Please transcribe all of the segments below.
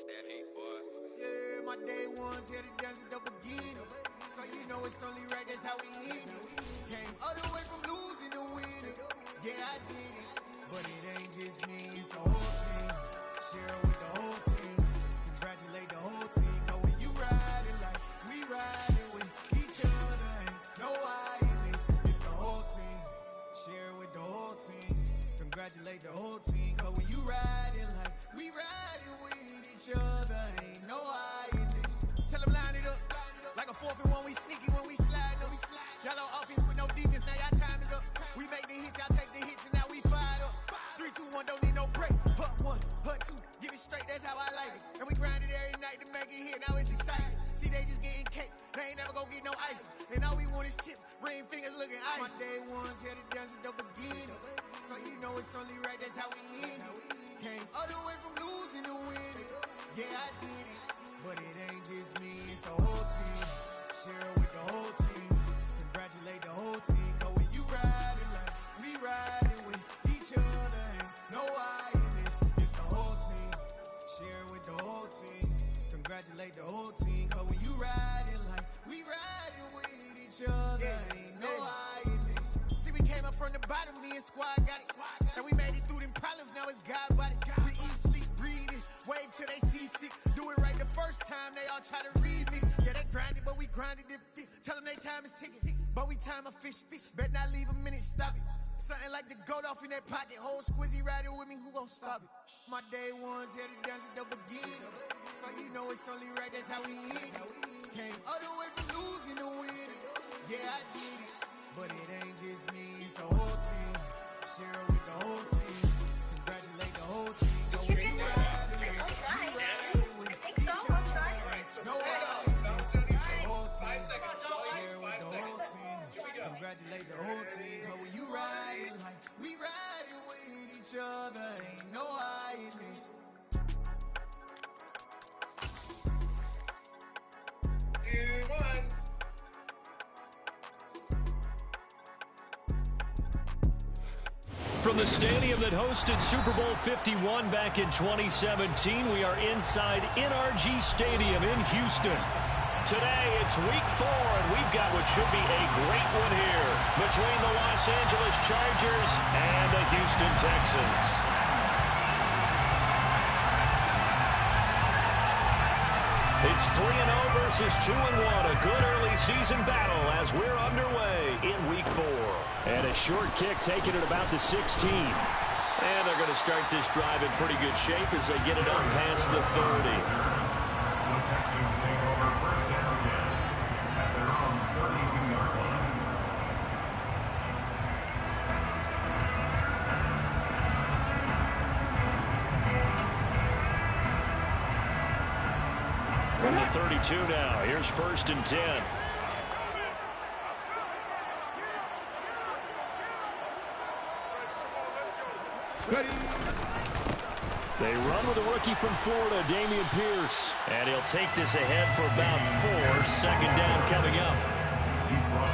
Yeah, my day ones here to dance at the beginning. So you know it's only right, that's how we end it. Came all the way from losing to winning. Yeah, I did it. But it ain't just me, it's the whole team. Share it with the whole team. Congratulate the whole team. Cause when you riding like we riding with each other, ain't no I in this. It's the whole team. Share it with the whole team. Congratulate the whole team. Cause when you riding like we riding with each other, ain't no I in this. Tell them line it up. Like a 4th and 1, we sneaky when we slide. No, we slide. Y'all on offense with no defense, now y'all time is up. We make the hits, y'all take the hits, and now we fired up. 3, 2, 1, don't need no break. Hut 1, hut 2, give it straight, that's how I like it. And we grind it every night to make it here, now it's exciting. See, they just getting cake, they ain't never gonna get no ice. And all we want is chips, ring fingers looking ice. My day ones here to dance at the beginning. So you know it's only right, that's how we end it. Came all the way from losing to winning. Yeah, I did it. But it ain't just me, it's the whole team. Share it with the whole team. Congratulate the whole team. Cause when you riding like we riding with each other, ain't no I in this. It's the whole team. Share it with the whole team. Congratulate the whole team. Cause when you riding like we riding with each other, ain't no I in this. See, we came up from the bottom, me and squad got it. And we made it through them problems, now it's God body. We eat, sleep, breathe this, wave till they see sick. Do it right the first time, they all try to remix. Yeah, they grinded, but we grinded different. Tell them they time is ticking, but we time a fish. Bet not leave a minute, stop it. Something like the goat off in that pocket. Whole squizzy riding with me, who gon' stop it? My day ones here to dance at the beginning. So you know it's only right, that's how we end it. Came all the way from losing to winning. Yeah, I did it. But it ain't just me, it's the whole team. Share it with the whole team. Congratulate the whole team. Go with you riding with each other. No it's the whole team. Share it with the whole team. Congratulate the whole team. Cause when you riding like we riding with each other, ain't no I in this. From the stadium that hosted Super Bowl 51 back in 2017, we are inside NRG Stadium in Houston. Today, it's week 4, and we've got what should be a great one here between the Los Angeles Chargers and the Houston Texans. It's 3-0 versus 2-1, a good early season battle as we're underway in week 4. And a short kick taken at about the 16. And they're going to start this drive in pretty good shape as they get it up past the 30. The Texans take over first down 10 at their own 32-yard line. From the 32 now, here's 1st and 10. They run with a rookie from Florida, Dameon Pierce. And he'll take this ahead for about 4. Second down coming up.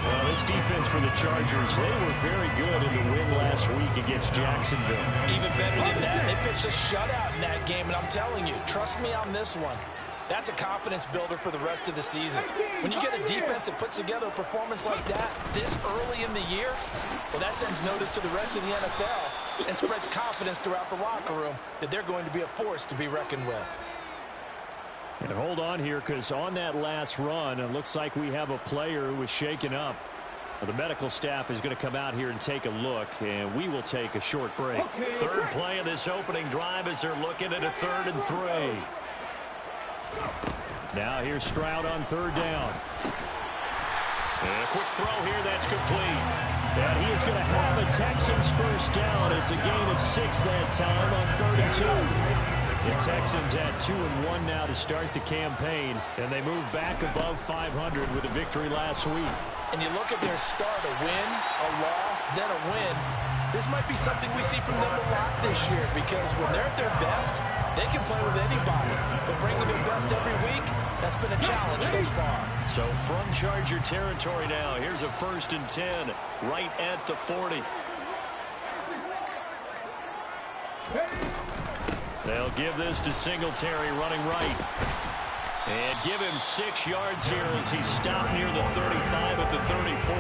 Well, this defense for the Chargers, they were very good in the win last week against Jacksonville. Even better than that, they pitched a shutout in that game, and I'm telling you, trust me on this one. That's a confidence builder for the rest of the season. When you get a defense that puts together a performance like that this early in the year, well, that sends notice to the rest of the NFL and spreads confidence throughout the locker room that they're going to be a force to be reckoned with. And hold on here, because on that last run, it looks like we have a player who was shaken up. The medical staff is going to come out here and take a look, and we will take a short break. Third play of this opening drive as they're looking at a 3rd and 3. Now here's Stroud on 3rd down. And a quick throw here, that's complete. And he is going to have a Texans first down. It's a gain of 6 that time on 3rd and 2. The Texans at 2-1 now to start the campaign, and they move back above 500 with a victory last week. And you look at their start, a win, a loss, then a win. This might be something we see from them a lot this year, because when they're at their best, they can play with anybody. But bringing their best every week, that's been a challenge thus far. So from Charger territory now, here's a 1st and 10 right at the 40. They'll give this to Singletary running right. And give him 6 yards here as he's stopped near the 35 at the 34.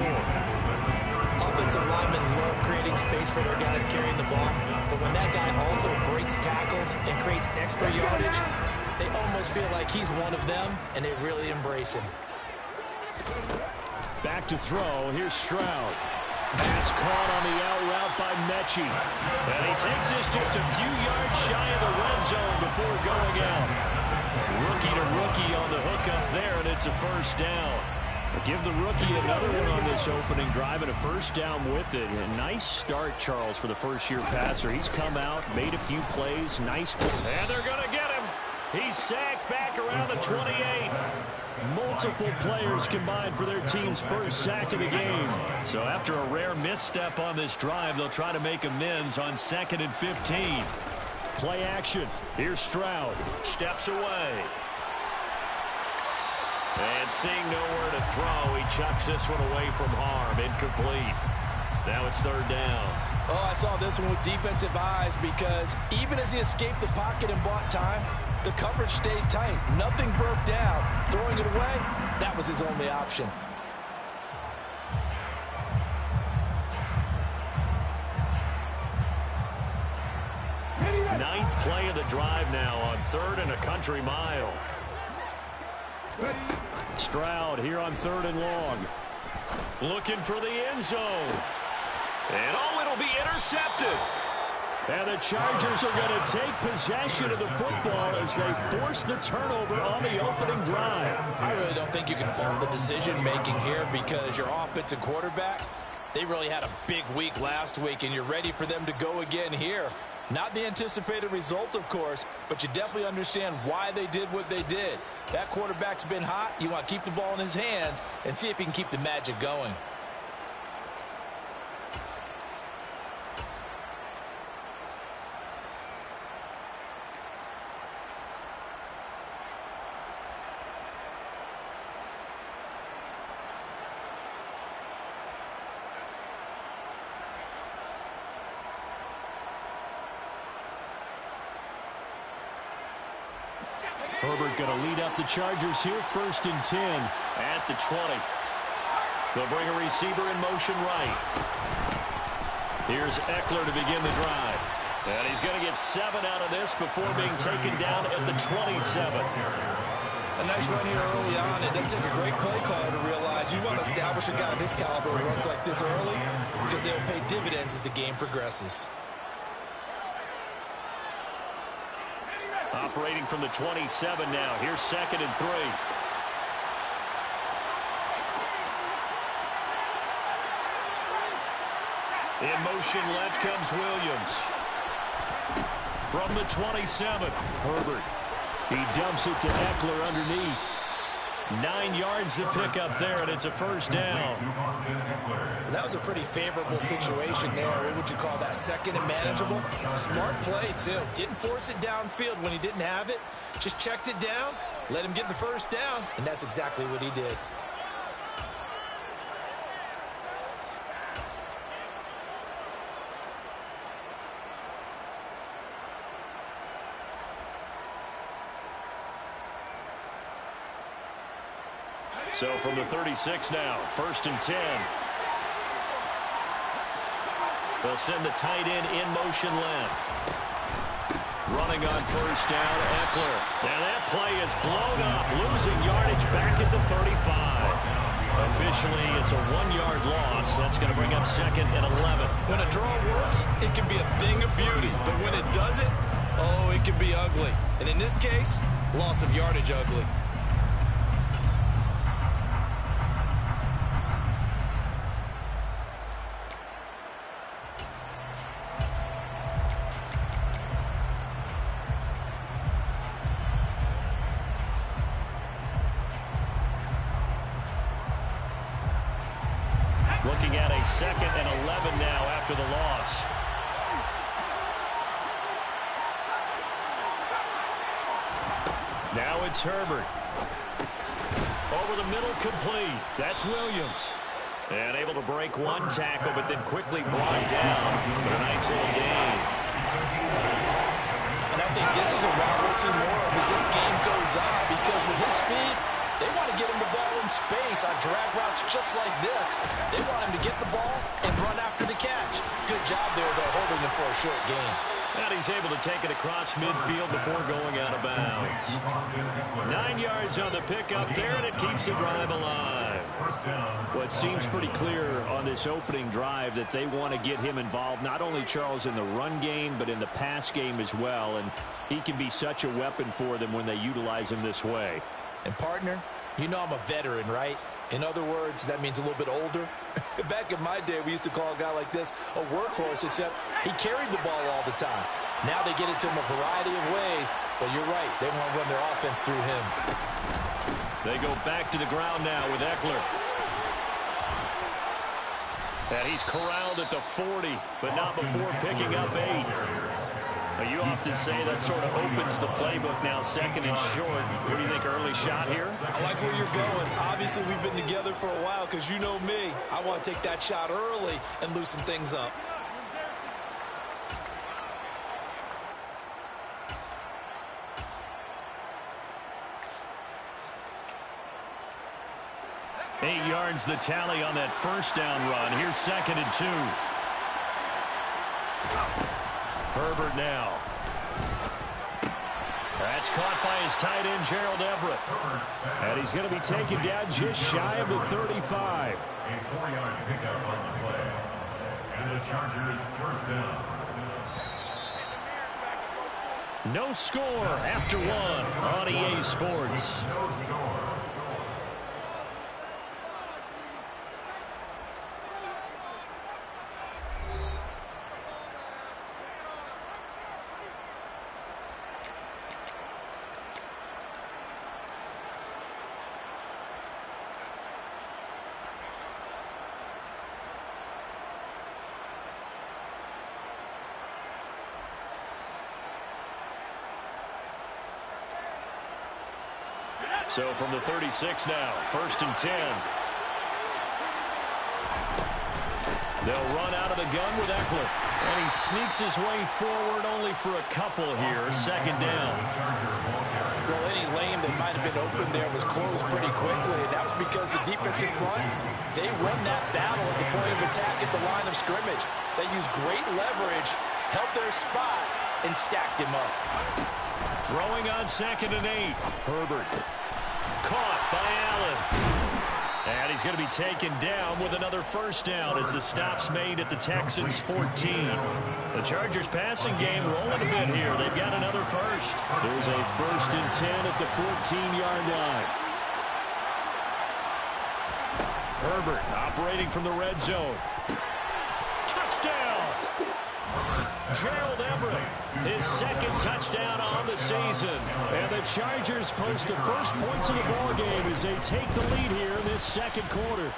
Offensive linemen love creating space for their guys carrying the ball, but when that guy also breaks tackles and creates extra yardage, they almost feel like he's one of them, and they really embrace him. Back to throw. Here's Stroud. Pass caught on the out route by Mechie. And he takes this just a few yards shy of the red zone before going out. Rookie to rookie on the hook up there, and it's a first down. Give the rookie another one on this opening drive and a first down with it. A nice start, Charles, for the first-year passer. He's come out, made a few plays, nice. And they're going to get him. He's sacked back around the 28. Multiple players combined for their team's first sack of the game. So after a rare misstep on this drive, they'll try to make amends on 2nd and 15. Play action. Here's Stroud. Steps away. And seeing nowhere to throw, he chucks this one away from harm. Incomplete. Now it's 3rd down. Oh, I saw this one with defensive eyes because even as he escaped the pocket and bought time, the coverage stayed tight. Nothing broke down. Throwing it away, that was his only option. Ninth play of the drive now on 3rd and a country mile. Stroud here on 3rd and long. Looking for the end zone. And oh, it'll be intercepted. And the Chargers are going to take possession of the football as they force the turnover on the opening drive. I really don't think you can fault the decision-making here because your offensive quarterback, they really had a big week last week, and you're ready for them to go again here. Not the anticipated result, of course, but you definitely understand why they did what they did. That quarterback's been hot. You want to keep the ball in his hands and see if he can keep the magic going. Herbert going to lead up the Chargers here, 1st and 10 at the 20. They'll bring a receiver in motion right. Here's Eckler to begin the drive. And he's going to get 7 out of this before being taken down at the 27. A nice run here early on. It does take a great play caller to realize you want to establish a guy of his caliber who runs like this early because they'll pay dividends as the game progresses. Operating from the 27 now. Here's 2nd and 3. In motion left comes Williams. From the 27, Herbert. He dumps it to Eckler underneath. 9 yards to pick up there, and it's a first down. That was a pretty favorable situation there. What would you call that? 2nd and manageable? Smart play, too. Didn't force it downfield when he didn't have it. Just checked it down, let him get the first down, and that's exactly what he did. So from the 36 now, 1st and 10. They'll send the tight end in motion left. Running on first down, Eckler. Now that play is blown up, losing yardage back at the 35. Officially, it's a 1-yard loss. That's going to bring up 2nd and 11. When a draw works, it can be a thing of beauty. But when it doesn't, oh, it can be ugly. And in this case, loss of yardage ugly. Looking at a 2nd and 11 now after the loss. Now it's Herbert. Over the middle, complete. That's Williams. And able to break one tackle, but then quickly brought down. But a nice little gain. And I think this design because with his speed, they want to get him the ball in space on drag routes just like this. They want him to get the ball and run after the catch. Good job there, though, holding him for a short gain. And he's able to take it across midfield before going out of bounds. 9 yards on the pickup there, and it keeps the drive alive. Well, it seems pretty clear on this opening drive that they want to get him involved, not only, Charles, in the run game, but in the pass game as well. And he can be such a weapon for them when they utilize him this way. And, partner, you know I'm a veteran, right? In other words, that means a little bit older. Back in my day, we used to call a guy like this a workhorse, except he carried the ball all the time. Now they get it to him a variety of ways, but you're right. They want to run their offense through him. They go back to the ground now with Eckler. And he's corralled at the 40, but not before picking up 8. You often say that sort of opens the playbook now, second and short. What do you think, early shot here? I like where you're going. Obviously, we've been together for a while because you know me. I want to take that shot early and loosen things up. Eight yards the tally on that first down run. Here's second and 2. Herbert now. That's caught by his tight end, Gerald Everett. And he's going to be taken down just shy of the 35. A 4-yard pickup on the play. And the Chargers first down. No score after one on EA Sports. No score. So from the 36 now, first and 10. They'll run out of the gun with Eckler. And he sneaks his way forward only for a couple here. Second down. Well, any lane that might have been open there was closed pretty quickly. And that was because the defensive front, they won that battle at the point of attack at the line of scrimmage. They used great leverage, held their spot, and stacked him up. Throwing on second and 8. Herbert. Caught by Allen. And he's going to be taken down with another first down as the stop's made at the Texans 14. The Chargers passing game rolling a bit here. They've got another first. There's a first and 10 at the 14-yard line. Herbert operating from the red zone. Touchdown! Gerald Everett, his second touchdown on the season. And the Chargers post the first points of the ballgame as they take the lead here in this second quarter.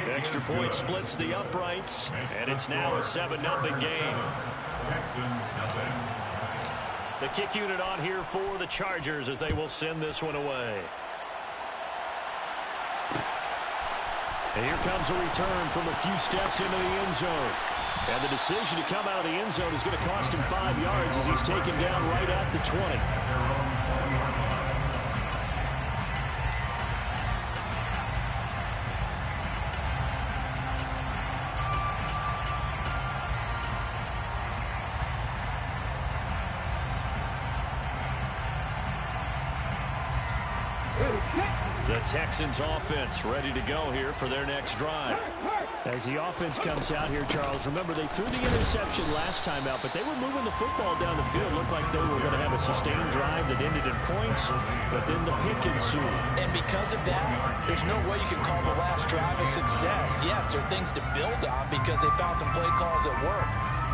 The extra point splits the uprights, and it's now a 7-0 game. Texans nothing. The kick unit on here for the Chargers as they will send this one away. And here comes a return from a few steps into the end zone. And the decision to come out of the end zone is going to cost him 5 yards as he's taken down right at the 20. The Texans offense ready to go here for their next drive. As the offense comes out here, Charles, remember they threw the interception last time out, but they were moving the football down the field. Looked like they were going to have a sustained drive that ended in points, but then the pick ensued. And because of that, there's no way you can call the last drive a success. Yes, there are things to build on because they found some play calls that work.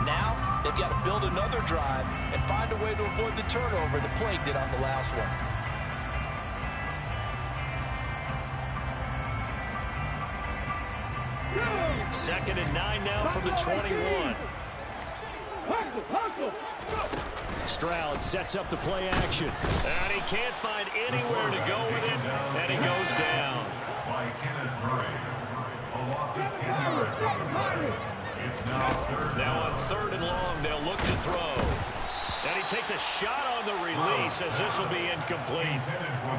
Now, they've got to build another drive and find a way to avoid the turnover the play did on the last one. Second and 9 now from the 21. Stroud sets up the play action. And he can't find anywhere to go with it. And he goes down. By Kenneth Murray. A loss of 10 yards on the play. It's now third. Now on third and long, they'll look to throw. And he takes a shot on the release as this will be incomplete.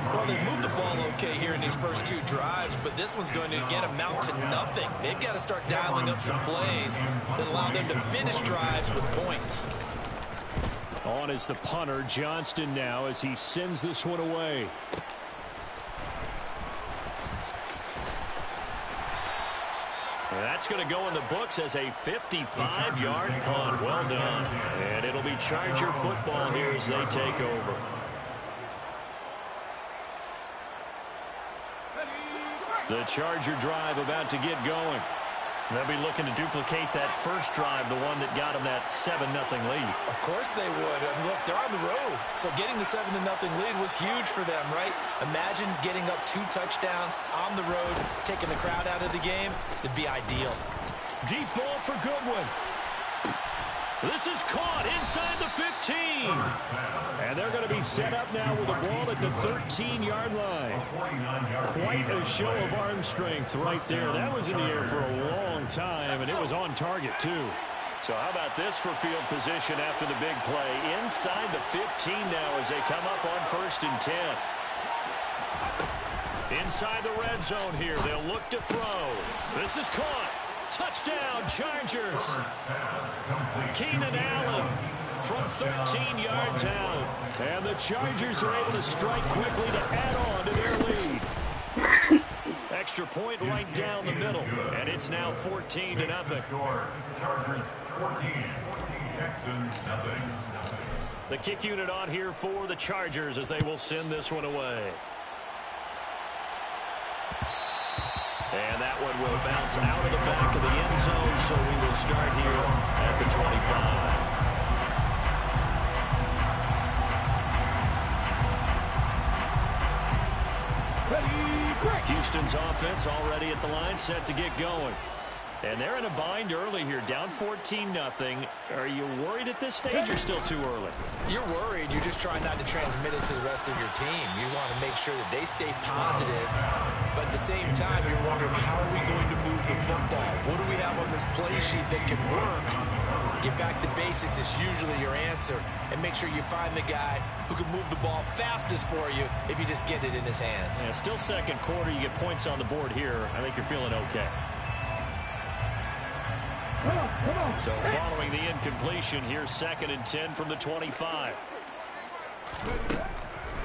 Well, they moved the ball okay here in these first two drives, but this one's going to, again, amount to nothing. They've got to start dialing up some plays that allow them to finish drives with points. On is the punter, Johnston, now as he sends this one away. That's going to go in the books as a 55-yard punt. Well done. And it'll be Charger football here as they take over. The Charger drive about to get going. They'll be looking to duplicate that first drive, the one that got them that 7-0 lead. Of course they would. I mean, look, they're on the road. So getting the 7-0 lead was huge for them, right? Imagine getting up 2 touchdowns on the road, taking the crowd out of the game. It'd be ideal. Deep ball for Goodwin. This is caught inside the 15. And they're going to be set up now with a ball at the 13-yard line. Quite a show of arm strength right there. That was in the air for a long time, and it was on target, too. So how about this for field position after the big play? Inside the 15 now as they come up on 1st and 10. Inside the red zone here. They'll look to throw. This is caught. Touchdown, Chargers. Keenan Allen from 13 yards out. And the Chargers are able to strike quickly to add on to their lead. Extra point right down the middle. And it's now 14-0. Chargers 14, Texans nothing. The kick unit on here for the Chargers as they will send this one away. And that one will bounce out of the back of the end zone, so we will start here at the 25. Houston's offense already at the line, set to get going. And they're in a bind early here, down 14-0. Are you worried at this stage or still too early? You're worried. You're just trying not to transmit it to the rest of your team. You want to make sure that they stay positive. But at the same time, you're wondering, how are we going to move the football? What do we have on this play sheet that can work? Get back to basics is usually your answer. And make sure you find the guy who can move the ball fastest for you if you just get it in his hands. Yeah, still second quarter. You get points on the board here. I think you're feeling okay. So following the incompletion, here's 2nd and 10 from the 25.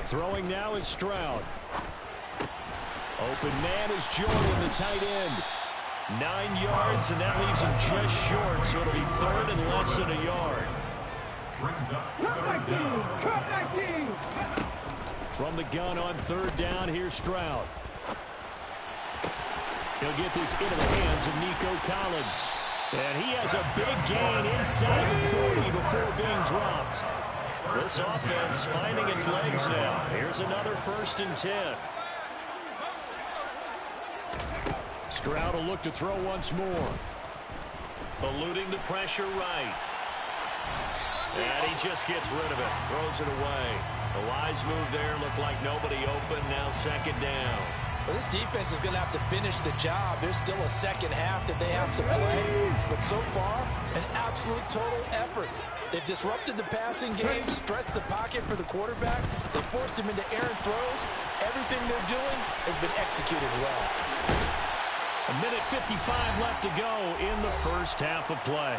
Throwing now is Stroud. Open man is Jordan, the tight end. 9 yards, and that leaves him just short, so it'll be 3rd and less than a yard. From the gun on 3rd down, here's Stroud. He'll get this into the hands of Nico Collins. And he has a big gain inside the 40 before being dropped. This offense finding its legs now. Here's another 1st and 10. Stroud will look to throw once more. Eluding the pressure right. And he just gets rid of it. Throws it away. The wise move there. Looked like nobody open. Now 2nd down. Well, this defense is going to have to finish the job. There's still a second half that they have to play. But so far, an absolute total effort. They've disrupted the passing game, stressed the pocket for the quarterback. They forced him into errant throws. Everything they're doing has been executed well. 1:55 left to go in the first half of play.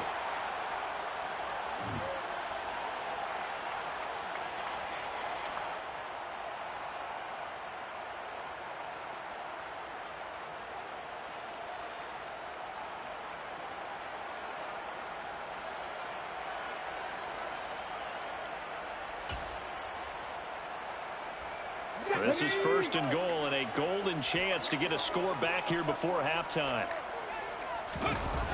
This is 1st and goal and a golden chance to get a score back here before halftime.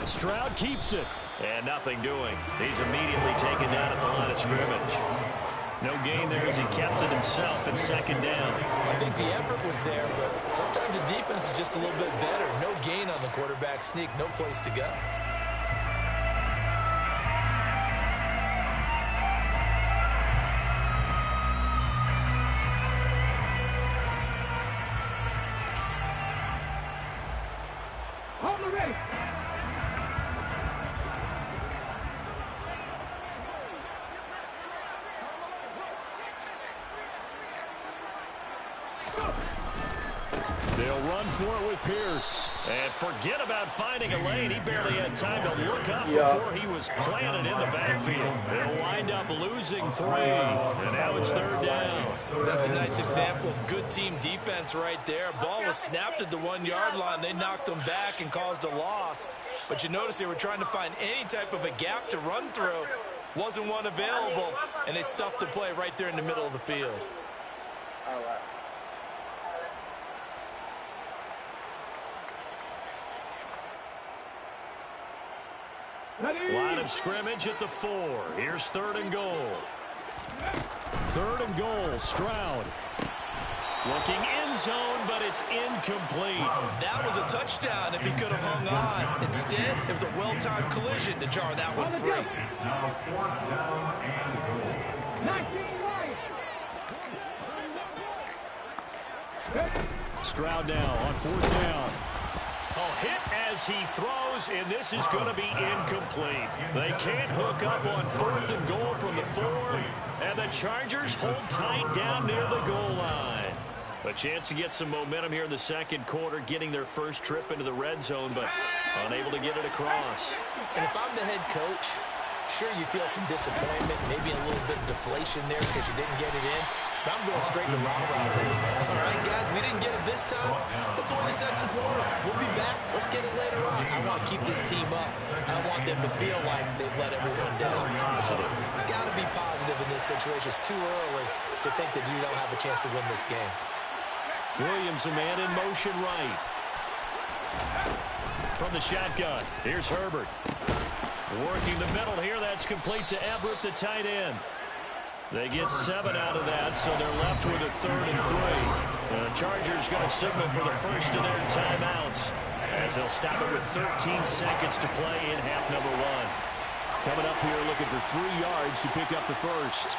Stroud keeps it. And nothing doing. He's immediately taken down at the line of scrimmage. No gain there as he kept it himself at 2nd down. I think the effort was there, but sometimes the defense is just a little bit better. No gain on the quarterback sneak, no place to go. He'll run for it with Pierce. And forget about finding a lane. He barely had time to look up before he was planted in the backfield. They'll wind up losing 3. And now it's 3rd down. That's a nice example of good team defense right there. Ball was snapped at the 1-yard line. They knocked him back and caused a loss. But you notice they were trying to find any type of a gap to run through. Wasn't one available, and they stuffed the play right there in the middle of the field. Line of scrimmage at the 4. Here's 3rd and goal. 3rd and goal, Stroud. Looking end zone, but it's incomplete. That was a touchdown if he could have hung on. Instead, it was a well-timed collision to jar that one free. It's now 4th down and goal. Stroud now on 4th down. A hit as he throws, and this is going to be incomplete. They can't hook up on 4th and goal from the 4, and the Chargers hold tight down near the goal line. A chance to get some momentum here in the 2nd quarter, getting their first trip into the red zone, but unable to get it across. And if I'm the head coach, sure you feel some disappointment, maybe a little bit of deflation there because you didn't get it in. But I'm going straight to rah-rah. All right, guys, we didn't get it this time. Let's win the 2nd quarter. We'll be back. Let's get it later on. I want to keep this team up. I want them to feel like they've let everyone down. Got to be positive in this situation. It's too early to think that you don't have a chance to win this game. Williams, a man in motion right. From the shotgun, here's Herbert. Working the middle here, that's complete to Everett, the tight end. They get 7 out of that, so they're left with a 3rd and 3. The Chargers going to signal for the first of their timeouts as they'll stop it with 13 seconds to play in half number 1. Coming up here looking for 3 yards to pick up the first.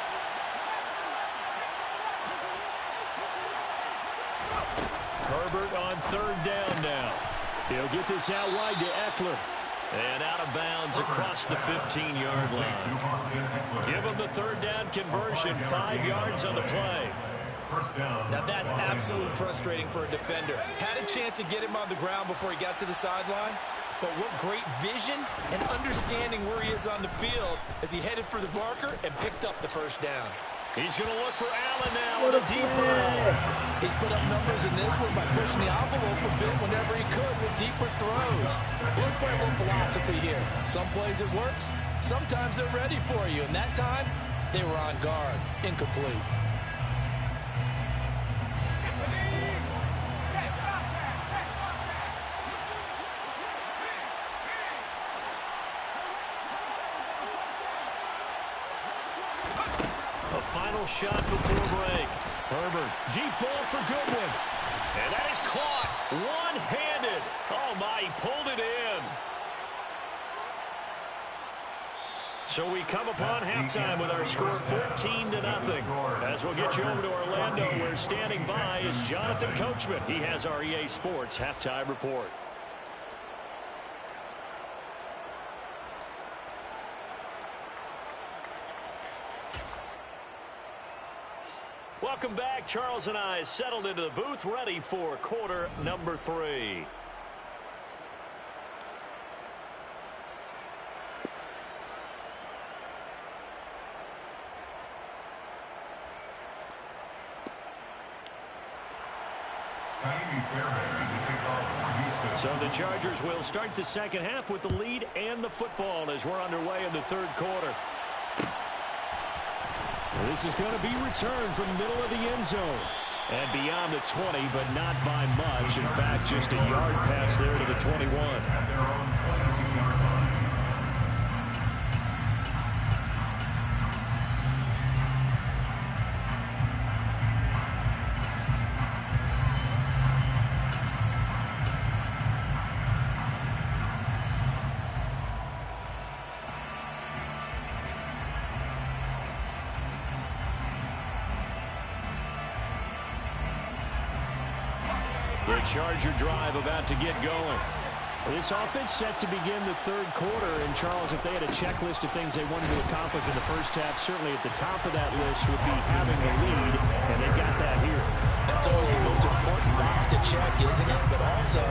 Herbert on 3rd down now. He'll get this out wide to Eckler. And out of bounds across the 15-yard line. Give him the 3rd down conversion, 5 yards on the play. Now that's absolutely frustrating for a defender. Had a chance to get him on the ground before he got to the sideline, but what great vision and understanding where he is on the field as he headed for the marker and picked up the first down. He's going to look for Allen now on a deep ball. He's put up numbers in this one by pushing the envelope a bit whenever he could with deeper throws. Let's play a little philosophy here. Some plays it works. Sometimes they're ready for you. And that time, they were on guard. Incomplete. Final shot before break. Herbert, deep ball for Goodwin. And that is caught one-handed. Oh, my, he pulled it in. So we come upon halftime with our score 14-0. As we'll get you over to Orlando, where standing by is Jonathan Coachman. He has our EA Sports halftime report. Welcome back. Charles and I settled into the booth, ready for quarter number 3. So the Chargers will start the second half with the lead and the football as we're underway in the 3rd quarter. This is going to be returned from the middle of the end zone. And beyond the 20, but not by much. In fact, just a yard pass there to the 21. At their own 22-yard line. The Charger drive about to get going. This offense set to begin the 3rd quarter. And, Charles, if they had a checklist of things they wanted to accomplish in the first half, certainly at the top of that list would be having the lead, and they got that here. That's always the most important box to check, isn't it? But also,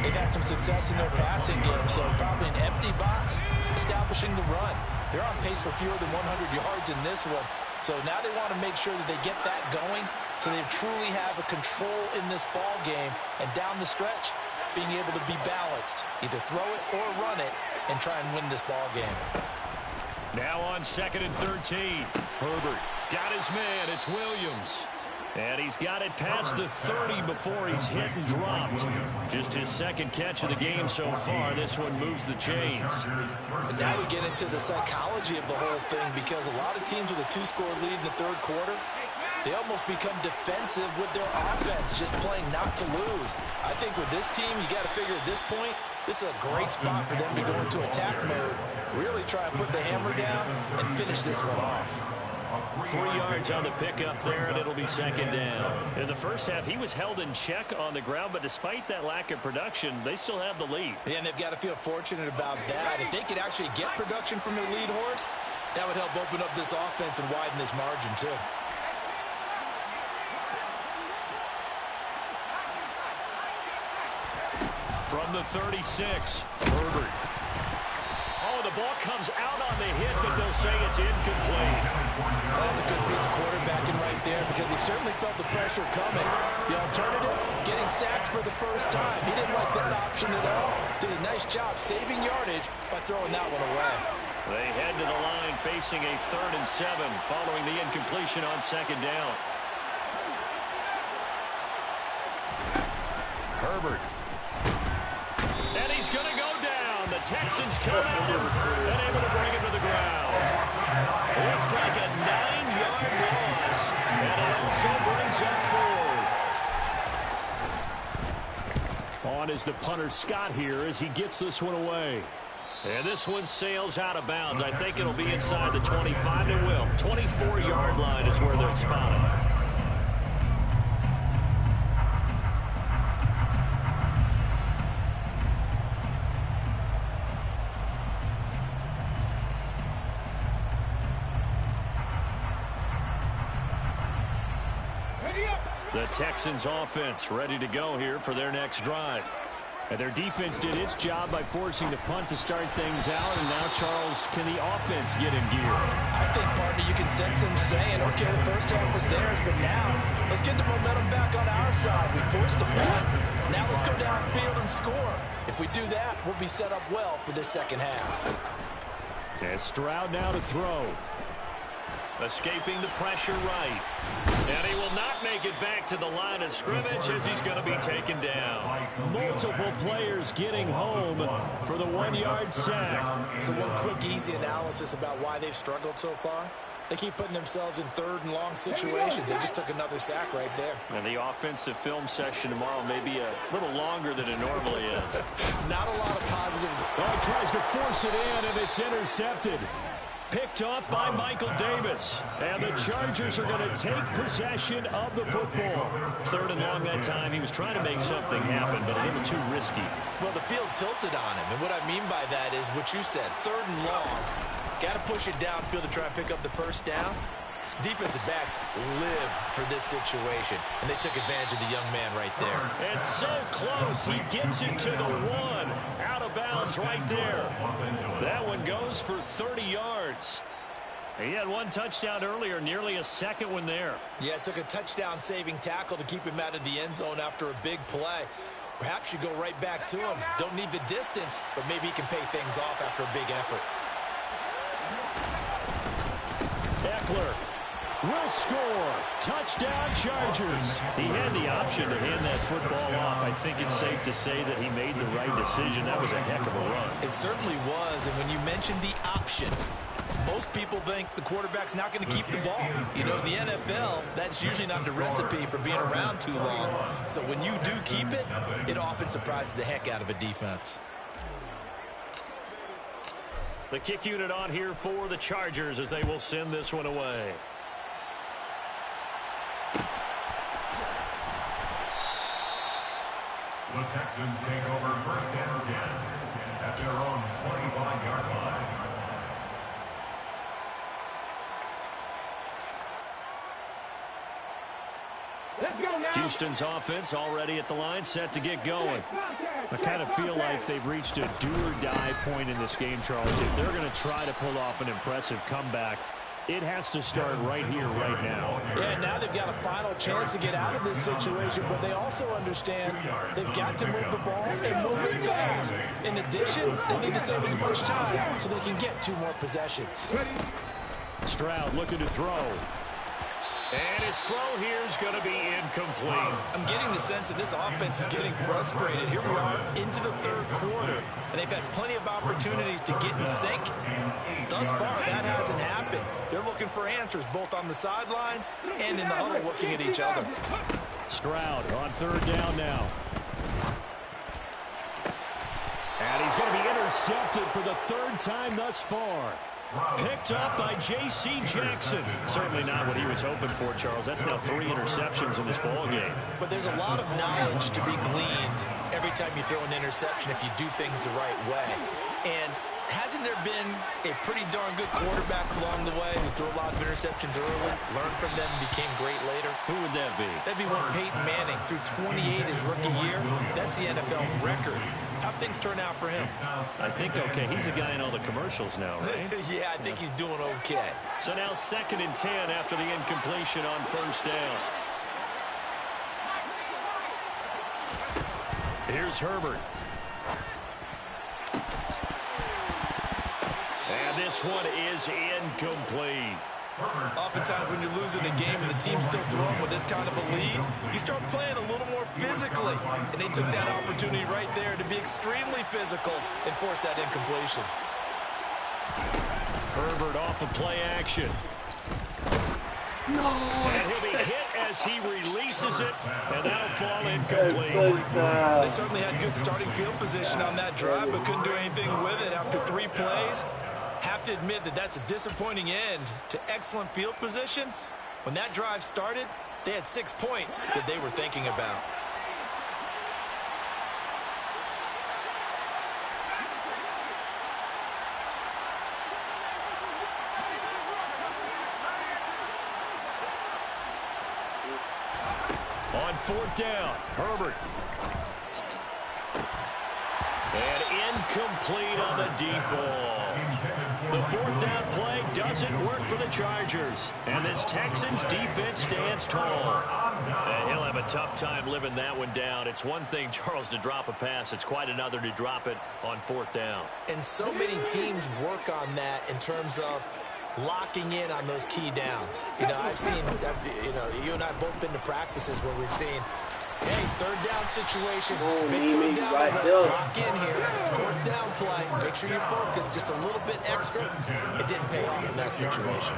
they've had some success in their passing game, so probably an empty box establishing the run. They're on pace for fewer than 100 yards in this one, so now they want to make sure that they get that going so they truly have a control in this ball game, and down the stretch, being able to be balanced, either throw it or run it, and try and win this ball game. Now on 2nd and 13. Herbert got his man. It's Williams. And he's got it past the 30 before he's hit and dropped. Just his second catch of the game so far. This one moves the chains. And now we get into the psychology of the whole thing, because a lot of teams with a 2-score lead in the third quarter, they almost become defensive with their offense, just playing not to lose. I think with this team, you got to figure at this point, this is a great spot for them to go into attack mode, really try and put the hammer down and finish this one off. 3 yards on the pickup there, and it'll be 2nd down. In the first half, he was held in check on the ground, but despite that lack of production, they still have the lead. Yeah, and they've got to feel fortunate about that. If they could actually get production from their lead horse, that would help open up this offense and widen this margin too. From the 36, Herbert. Oh, the ball comes out on the hit, but they'll say it's incomplete. That's a good piece of quarterbacking right there, because he certainly felt the pressure coming. The alternative, getting sacked for the first time. He didn't like that option at all. Did a nice job saving yardage by throwing that one away. They head to the line facing a 3rd and 7 following the incompletion on 2nd down. Herbert. And he's going to go down. The Texans come out and able to bring him to the ground. Looks like a 9-yard loss. And it also brings up 4th. On is the punter Scott here as he gets this one away. And this one sails out of bounds. I think it'll be inside the 25. It will. 24-yard line is where they're spotted. The Texans offense ready to go here for their next drive. And their defense did its job by forcing the punt to start things out. And now, Charles, can the offense get in gear? I think, partner, you can sense them saying, okay, the first half was theirs, but now let's get the momentum back on our side. We forced a punt. Now let's go downfield and score. If we do that, we'll be set up well for this second half. And Stroud now to throw. Escaping the pressure right. And he will not make it back to the line of scrimmage as he's going to be taken down. Multiple players getting home for the 1-yard sack. So one quick, easy analysis about why they've struggled so far. They keep putting themselves in 3rd and long situations. They just took another sack right there. And the offensive film session tomorrow may be a little longer than it normally is. Not a lot of positive. Oh, he tries to force it in, and it's intercepted. Picked off by Michael Davis. And the Chargers are going to take possession of the football. 3rd and long that time. He was trying to make something happen, but a little too risky. Well, the field tilted on him. And what I mean by that is what you said. 3rd and long. Got to push it downfield to try and pick up the first down. Defensive backs live for this situation. And they took advantage of the young man right there. It's so close. He gets it to the 1. Out of bounds right there. That one goes for 30 yards. He had one touchdown earlier, nearly a second one there. Yeah, it took a touchdown-saving tackle to keep him out of the end zone after a big play. Perhaps you go right back to him. Don't need the distance, but maybe he can pay things off after a big effort. Eckler will score. Touchdown, Chargers. He had the option to hand that football off. I think it's safe to say that he made the right decision. That was a heck of a run. It certainly was, and when you mentioned the option, most people think the quarterback's not going to keep the ball. You know, in the NFL, that's usually not the recipe for being around too long. So when you do keep it, it often surprises the heck out of a defense. The kick unit on here for the Chargers as they will send this one away. The Texans take over 1st and 10 at their own 25-yard line. Houston's offense already at the line, set to get going. I kind of feel like they've reached a do-or-die point in this game, Charles. If they're going to try to pull off an impressive comeback, it has to start right here, right now. Yeah, now they've got a final chance to get out of this situation, but they also understand they've got to move the ball and move it fast. In addition, they need to save as much time so they can get 2 more possessions. Stroud looking to throw. And his throw here is going to be incomplete. I'm getting the sense that this offense is getting frustrated. Here we are into the 3rd quarter, and they've had plenty of opportunities to get in sync. Thus far, that hasn't happened. They're looking for answers both on the sidelines and in the huddle looking at each other. Stroud on 3rd down now. And he's going to be intercepted for the 3rd time thus far. Picked up by J.C. Jackson. Certainly not what he was hoping for, Charles. That's now 3 interceptions in this ball game. But there's a lot of knowledge to be gleaned every time you throw an interception if you do things the right way. And hasn't there been a pretty darn good quarterback along the way who threw a lot of interceptions early, learned from them, became great later? Who would that be? That'd be one Peyton Manning threw 28 his rookie year. That's the NFL record. How'd things turn out for him? I think okay. He's a guy in all the commercials now, right? Yeah, I think he's doing okay. So now 2nd and 10 after the incompletion on 1st down. Here's Herbert. And this one is incomplete. Oftentimes when you're losing a game and the team's still throwing with this kind of a lead, you start playing a little more physically. And they took that opportunity right there to be extremely physical and force that incompletion. Herbert off of play action. No. And he'll be hit as he releases it, and that'll fall incomplete. They certainly had good starting field position on that drive, but couldn't do anything with it after 3 plays. Have to admit that that's a disappointing end to excellent field position. When that drive started, they had 6 points that they were thinking about. On 4th down, Herbert. And incomplete on the deep ball. The 4th down play doesn't work for the Chargers. And this Texans defense stands tall. And he'll have a tough time living that one down. It's one thing, Charles, to drop a pass. It's quite another to drop it on 4th down. And so many teams work on that in terms of locking in on those key downs. You know, you and I have both been to practices where we've seen, hey, 3rd down situation, big 3rd down, lock in here, 4th down play, make sure you focus just a little bit extra. It didn't pay off in that situation.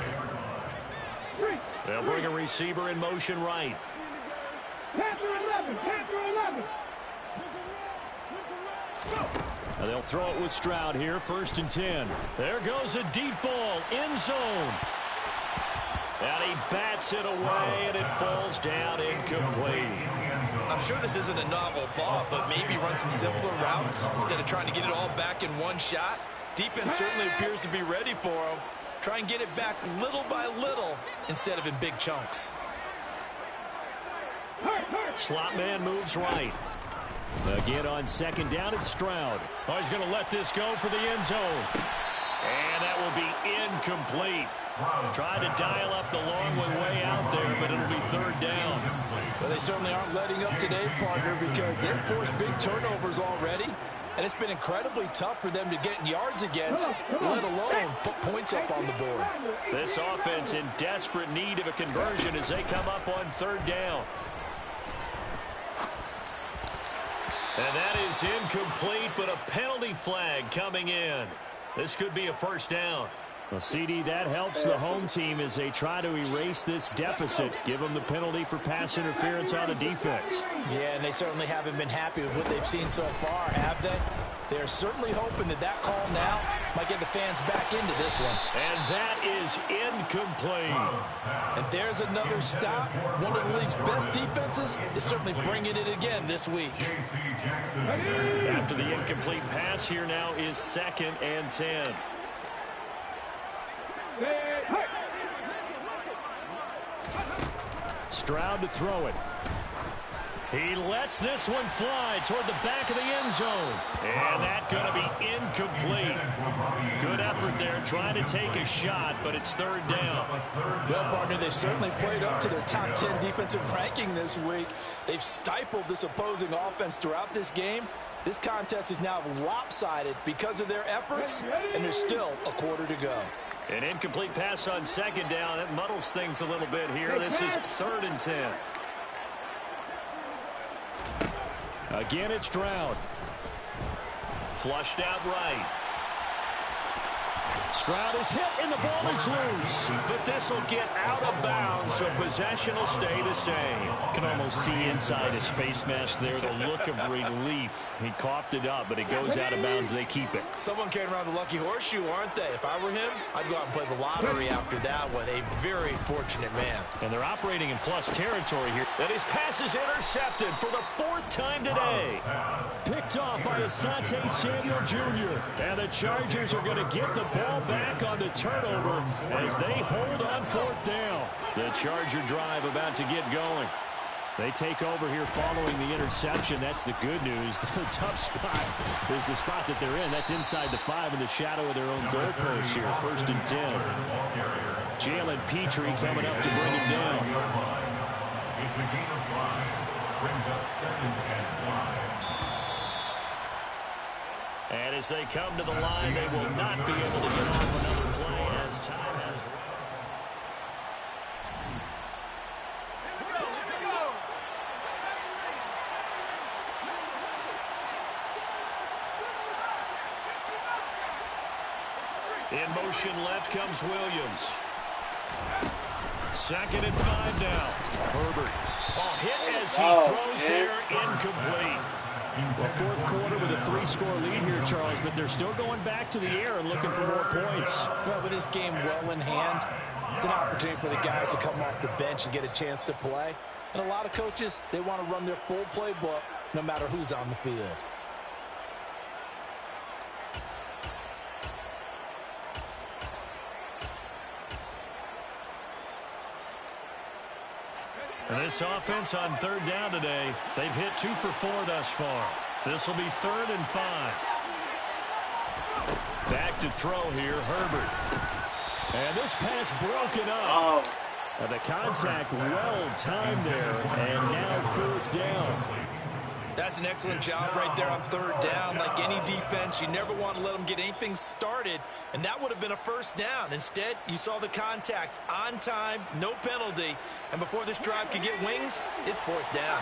They'll bring a receiver in motion right. And they'll throw it with Stroud here, 1st and 10. There goes a deep ball, end zone. And he bats it away, and it falls down incomplete. I'm sure this isn't a novel thought, but maybe run some simpler routes instead of trying to get it all back in one shot. Defense certainly appears to be ready for him. Try and get it back little by little instead of in big chunks. Slot man moves right. Again on 2nd down, it's Stroud. Oh, he's going to let this go for the end zone. And that will be incomplete. Tried to dial up the long way out there, but it'll be 3rd down. Well, they certainly aren't letting up today, partner, because they've forced big turnovers already. And it's been incredibly tough for them to get yards against, let alone put points up on the board. This offense in desperate need of a conversion as they come up on 3rd down. And that is incomplete, but a penalty flag coming in. This could be a 1st down. Well, CD, that helps the home team as they try to erase this deficit. Give them the penalty for pass interference on the defense. Yeah, and they certainly haven't been happy with what they've seen so far, have they? They're certainly hoping that that call now might get the fans back into this one. And that is incomplete. And there's another stop. One of the league's best defenses is certainly bringing it again this week. After the incomplete pass, here now is 2nd and 10. Stroud to throw it. He lets this one fly toward the back of the end zone. And that's going to be incomplete. Good effort there trying to take a shot, but it's third down. Well, partner, they've certainly played up to their top 10 defensive ranking this week. They've stifled this opposing offense throughout this game. This contest is now lopsided because of their efforts, and there's still a quarter to go. An incomplete pass on second down. That muddles things a little bit here. This is 3rd and 10. Again, it's Stroud. Flushed out right. Stroud is hit, and the ball is loose. But this will get out of bounds, so possession will stay the same. Can almost see inside his face mask there the look of relief. He coughed it up, but it goes out of bounds. They keep it. Someone carrying around the lucky horseshoe, aren't they? If I were him, I'd go out and play the lottery after that one. A very fortunate man. And they're operating in plus territory here. And his pass is intercepted for the 4th time today. Picked off by Asante Samuel Jr. And the Chargers are going to get the ball back on the turnover as they hold on 4th down. The Charger drive about to get going. They take over here following the interception. That's the good news. The tough spot is the spot that they're in. That's inside the 5 in the shadow of their own goalpost here. 1st and 10. Jalen Petrie coming up to bring him down. It's a gain of 5. Brings up 2nd and 5. And as they come to the line, they will not be able to get off another play as time has run. In motion left comes Williams. 2nd and 5 now. Herbert. Ball hit as he throws here, incomplete. Well, 4th quarter with a 3-score lead here, Charles, but they're still going back to the air and looking for more points. Well, with this game well in hand, it's an opportunity for the guys to come off the bench and get a chance to play. And a lot of coaches, they want to run their full playbook no matter who's on the field. And this offense on 3rd down today, they've hit 2 for 4 thus far. This will be 3rd and 5. Back to throw here, Herbert. And this pass broken up. The contact well timed there, and now 4th down. That's an excellent job right there on 3rd down. Like any defense, you never want to let them get anything started, and that would have been a 1st down. Instead, you saw the contact on time, no penalty, and before this drive could get wings, it's 4th down.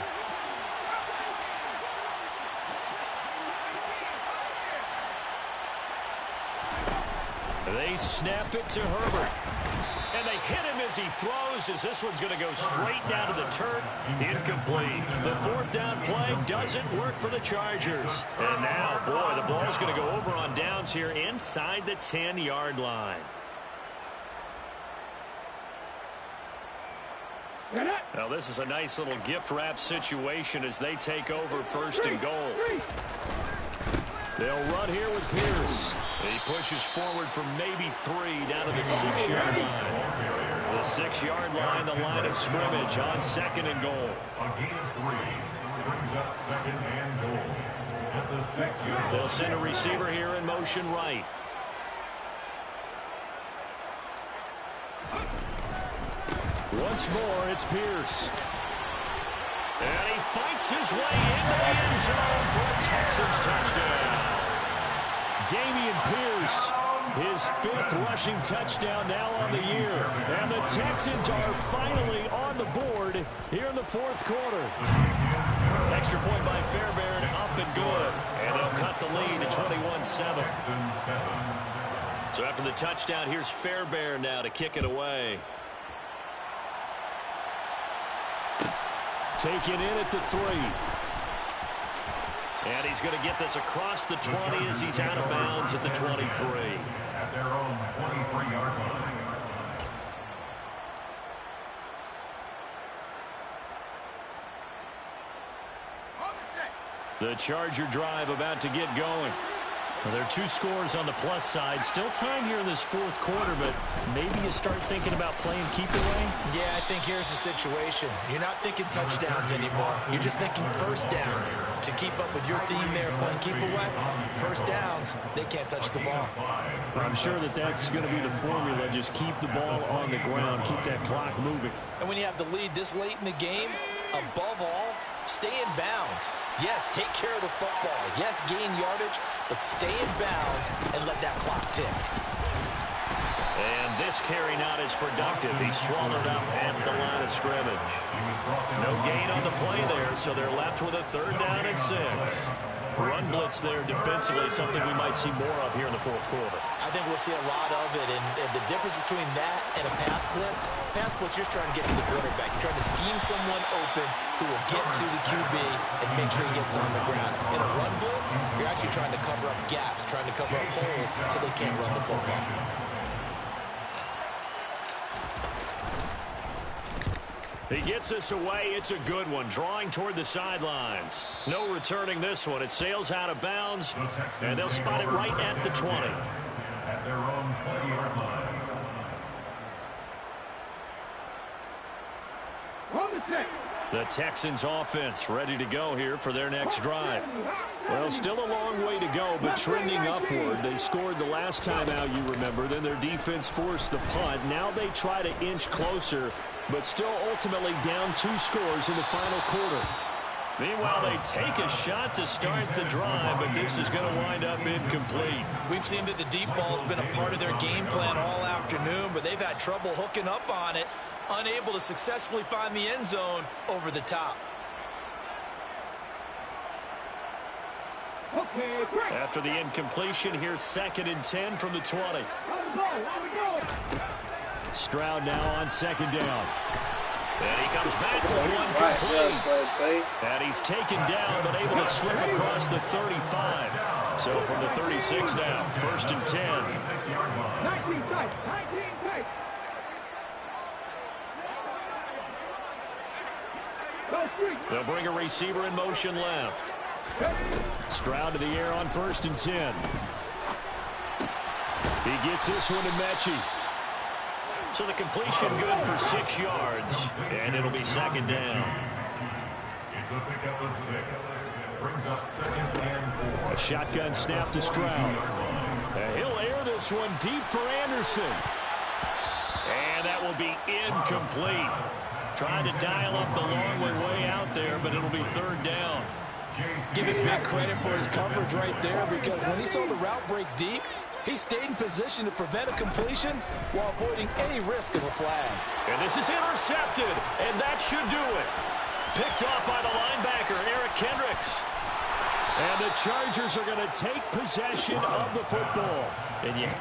They snap it to Herbert. And they hit him as he throws, as this one's going to go straight down to the turf. Incomplete. The 4th down play doesn't work for the Chargers. And now, boy, the ball's going to go over on downs here inside the 10-yard line. Now, this is a nice little gift wrap situation as they take over 1st and goal. They'll run here with Pierce. He pushes forward from maybe 3 down to the 6-yard line. The 6-yard line, the line of scrimmage on 2nd and goal. A gain of 3 brings up 2nd and goal at the 6-yard line. They'll send a receiver here in motion right. Once more, it's Pierce. And he fights his way into the end zone for a Texans touchdown. Dameon Pierce, his 5th rushing touchdown now on the year. And the Texans are finally on the board here in the 4th quarter. Extra point by Fairbairn, up and good. And they'll cut the lead to 21-7. So after the touchdown, here's Fairbairn now to kick it away. Taken in at the 3. And he's going to get this across the 20 as he's out of bounds at the 23. At their own 23-yard line. The Charger drive about to get going. Well, there are 2 scores on the plus side. Still time here in this fourth quarter, but maybe you start thinking about playing keep away? Yeah, I think here's the situation. You're not thinking touchdowns anymore. You're just thinking first downs. To keep up with your theme there, playing keep away, first downs, they can't touch the ball. I'm sure that that's going to be the formula. Just keep the ball on the ground. Keep that clock moving. And when you have the lead this late in the game, above all, stay in bounds. Yes, take care of the football. Yes, gain yardage, but stay in bounds and let that clock tick. And this carry not as productive. He swallowed up at the line of scrimmage. No gain on the play there, so they're left with a 3rd down and 6. Run blitz there defensively, something we might see more of here in the fourth quarter. I think we'll see a lot of it, and the difference between that and a pass blitz, you're just trying to get to the quarterback. You're trying to scheme someone open who will get to the QB and make sure he gets on the ground. In a run blitz, you're actually trying to cover up gaps, trying to cover up holes so they can't run the football. He gets us away. It's a good one. Drawing toward the sidelines. No returning this one. It sails out of bounds, and they'll spot it right at the 20. At their own 20-yard line. The Texans offense ready to go here for their next drive. Well, still a long way to go, but trending upward. They scored the last time out, you remember. Then their defense forced the punt. Now they try to inch closer, but still ultimately down 2 scores in the final quarter. Meanwhile, they take a shot to start the drive, but this is going to wind up incomplete. We've seen that the deep ball's been a part of their game plan all afternoon, but they've had trouble hooking up on it, unable to successfully find the end zone over the top. After the incompletion, here's 2nd and 10 from the 20. Stroud now on 2nd down. And he comes back with one complete. And he's taken down, but able to slip across the 35. So from the 36 now, 1st and 10. They'll bring a receiver in motion left. Stroud to the air on 1st and 10. He gets this one to Mechie. So the completion good for 6 yards, and it'll be 2nd down. It's a pickup of 6. Brings up 2nd and 4. A shotgun snap to Stroud. And he'll air this one deep for Anderson. And that will be incomplete. Trying to dial up the long way out there, but it'll be 3rd down. Give him big credit for his coverage right there, because when he saw the route break deep, he stayed in position to prevent a completion while avoiding any risk of a flag. And this is intercepted, and that should do it. Picked off by the linebacker, Eric Kendricks. And the Chargers are going to take possession of the football. And yeah,